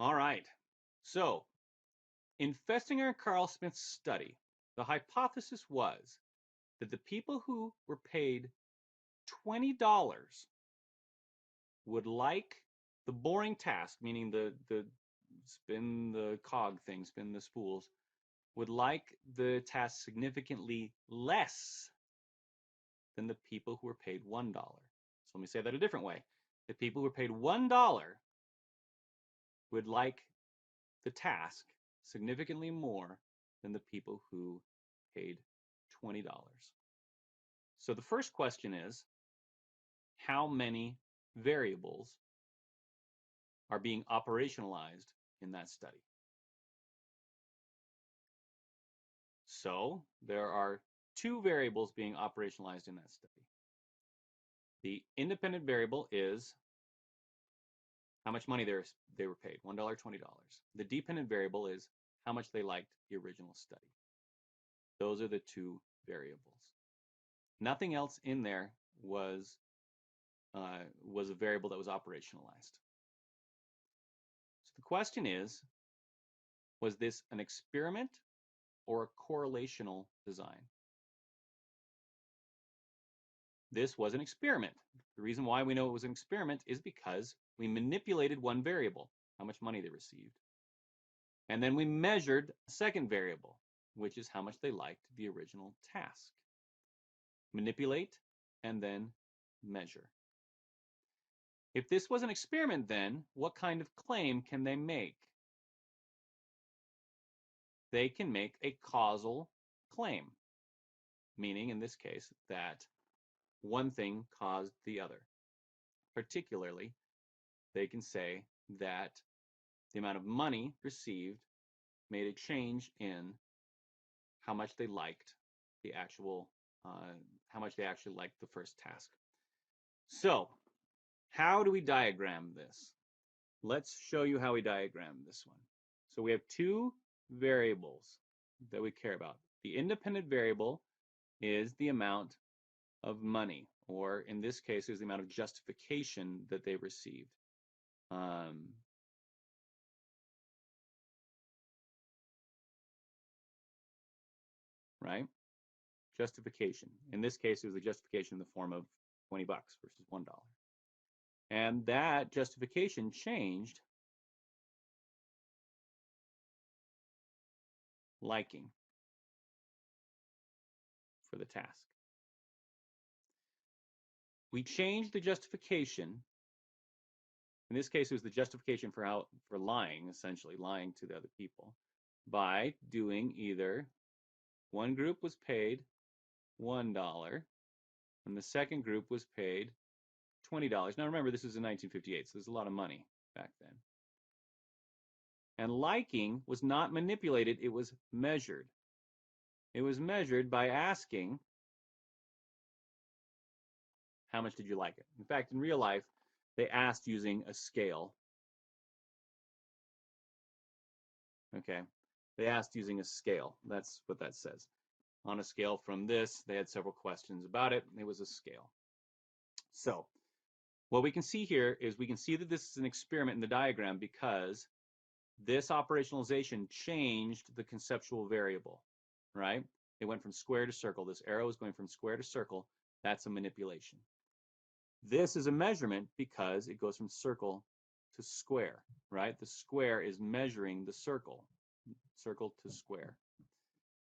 All right. So, in Festinger and Carl Smith's study, the hypothesis was that the people who were paid $20 would like the boring task, meaning the spin the cog thing, spin the spools, would like the task significantly less than the people who were paid $1. So let me say that a different way. The people who were paid $1 would like the task significantly more than the people who paid $20. So the first question is, how many variables are being operationalized in that study? So there are two variables being operationalized in that study. The independent variable is how much money they were paid, $1, $20. The dependent variable is how much they liked the original study. Those are the two variables. Nothing else in there was a variable that was operationalized. So the question is, was this an experiment or a correlational design? This was an experiment. The reason why we know it was an experiment is because we manipulated one variable, how much money they received. And then we measured a second variable, which is how much they liked the original task. Manipulate and then measure. If this was an experiment, then what kind of claim can they make? They can make a causal claim, meaning in this case that one thing caused the other. Particularly, they can say that the amount of money received made a change in how much they liked the actual, how much they actually liked the first task. So, how do we diagram this? Let's show you how we diagram this one. So we have two variables that we care about. The independent variable is the amount of money, or in this case, is the amount of justification that they received. Right? Justification. In this case, it was a justification in the form of 20 bucks versus $1. And that justification changed liking for the task. We changed the justification. In this case, it was the justification for lying, essentially lying to the other people, by doing either one group was paid $1 and the second group was paid $20. Now remember, this is in 1958, so there's a lot of money back then. And liking was not manipulated, it was measured. It was measured by asking, how much did you like it? In fact, in real life, they asked using a scale. Okay, they asked using a scale. That's what that says. On a scale from this, they had several questions about it. It was a scale. So what we can see here is we can see that this is an experiment in the diagram because this operationalization changed the conceptual variable, right? It went from square to circle. This arrow is going from square to circle. That's a manipulation. This is a measurement because it goes from circle to square, right? The square is measuring the circle to square.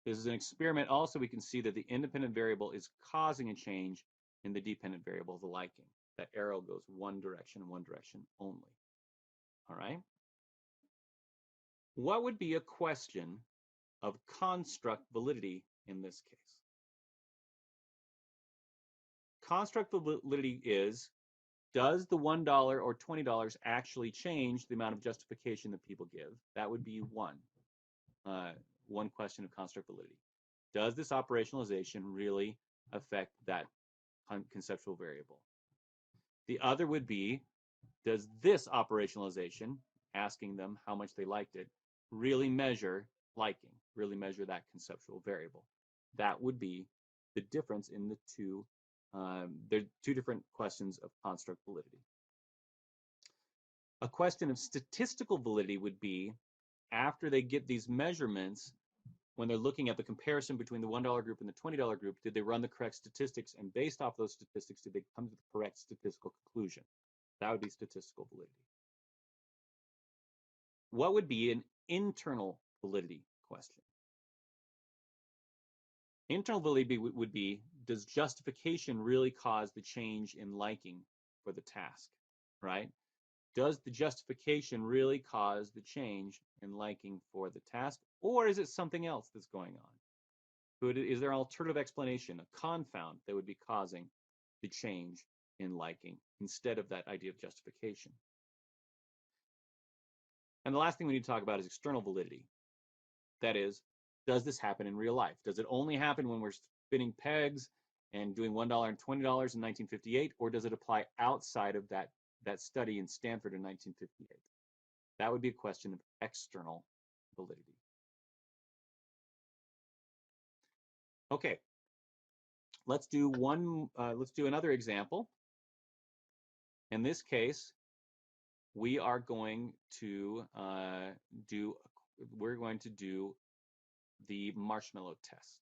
This is an experiment. Also, we can see that the independent variable is causing a change in the dependent variable, the liking. That arrow goes one direction only. All right? What would be a question of construct validity in this case? Construct validity is, does the $1 or $20 actually change the amount of justification that people give? That would be one question of construct validity. Does this operationalization really affect that conceptual variable? The other would be, does this operationalization, asking them how much they liked it, really measure liking, really measure that conceptual variable? That would be the difference in the two. There are two different questions of construct validity. A question of statistical validity would be after they get these measurements, when they're looking at the comparison between the $1 group and the $20 group, did they run the correct statistics? And based off those statistics, did they come to the correct statistical conclusion? That would be statistical validity. What would be an internal validity question? Internal validity would be, does justification really cause the change in liking for the task, right? Does the justification really cause the change in liking for the task, or is it something else that's going on? Is there an alternative explanation, a confound that would be causing the change in liking instead of that idea of justification? And the last thing we need to talk about is external validity. That is, does this happen in real life? Does it only happen when we're spinning pegs and doing $1 and $20 in 1958, or does it apply outside of that study in Stanford in 1958? That would be a question of external validity. Okay, let's do another example. In this case, we are going to do the marshmallow test.